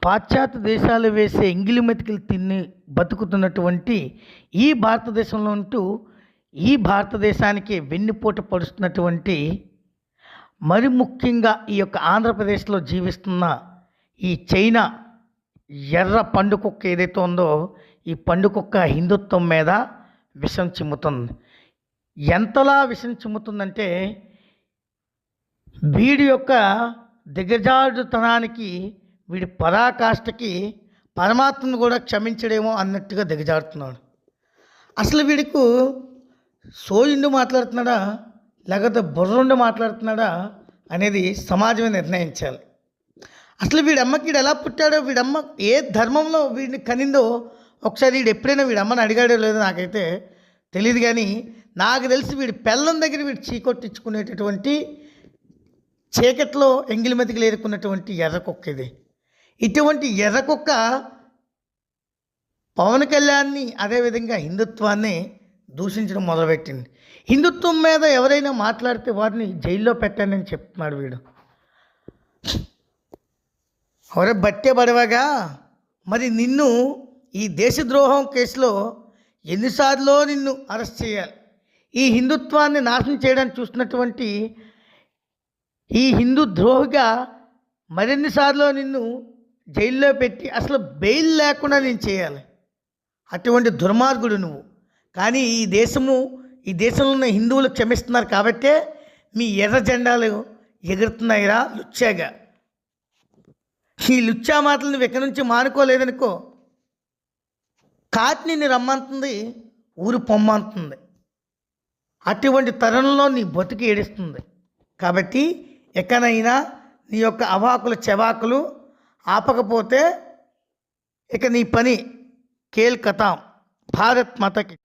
పాశ్చాత్య దేశాలు వేసే ఎంగిలి మెతుకులు తిని బతుకుతున్నటువంటి ఈ భారతదేశంలో ఉంటూ ఈ భారతదేశానికి వెన్నుపోటు పడుస్తున్నటువంటి మరి ముఖ్యంగా ఈ యొక్క ఆంధ్రప్రదేశ్లో జీవిస్తున్న ఈ చైనా ఎర్ర పండుకుక్క ఏదైతే ఉందో ఈ పండుకుక్క హిందుత్వం మీద విషం చిమ్ముతుంది. ఎంతలా విషం చిమ్ముతుందంటే వీడి యొక్క దిగజారుతనానికి వీడి పరాకాష్ఠకి పరమాత్మను కూడా క్షమించడేమో అన్నట్టుగా దిగజారుతున్నాడు. అసలు వీడికి సోయిండు మాట్లాడుతున్నాడా లేకపోతే బుర్రుండి మాట్లాడుతున్నాడా అనేది సమాజమే నిర్ణయించాలి. అసలు వీడమ్మకి వీడు ఎలా పుట్టాడో, వీడమ్మ ఏ ధర్మంలో వీడిని కనిందో ఒకసారి వీడు ఎప్పుడైనా వీడమ్మని అడిగాడో లేదో నాకైతే తెలియదు. కానీ నాకు తెలిసి వీడి పెళ్ళం దగ్గర వీడు చీకొట్టించుకునేటటువంటి చీకట్లో ఎంగిలి మెతికి ఏరుకున్నటువంటి ఎర్రకుక్క ఇది. ఇటువంటి ఎర్రకుక్క పవన్ కళ్యాణ్ని అదేవిధంగా హిందుత్వాన్ని దూషించడం మొదలుపెట్టింది. హిందుత్వం మీద ఎవరైనా మాట్లాడితే వారిని జైల్లో పెట్టానని చెప్తున్నాడు వీడు. ఎవరే బట్టే పడవగా మరి నిన్ను ఈ దేశద్రోహం కేసులో ఎన్నిసార్లు నిన్ను అరెస్ట్ చేయాలి? ఈ హిందుత్వాన్ని నాశనం చేయడానికి చూస్తున్నటువంటి ఈ హిందూ ద్రోహిగా మరిన్నిసార్లు నిన్ను జైల్లో పెట్టి అసలు బెయిల్ లేకుండా నేను చేయాలి. అటువంటి దుర్మార్గుడు నువ్వు. కానీ ఈ దేశంలో ఉన్న హిందువులు క్షమిస్తున్నారు కాబట్టే మీ ఎర్ర జెండాలు ఎగురుతున్నాయిరా లుచ్చాగా. ఈ లుచ్చా మాటలు నువ్వు ఎక్కడి నుంచి మానుకోలేదనుకో కాటి నిన్ను రమ్మంటుంది, ఊరు పొమ్మంటుంది. అటువంటి తరుణంలో నీ బతుకు ఏడుస్తుంది. కాబట్టి ఎక్కడైనా నీ యొక్క అవాకులు చెవాకులు ఆపకపోతే ఇక నీ పని కేల్ కథాం. భారత్ మాతకి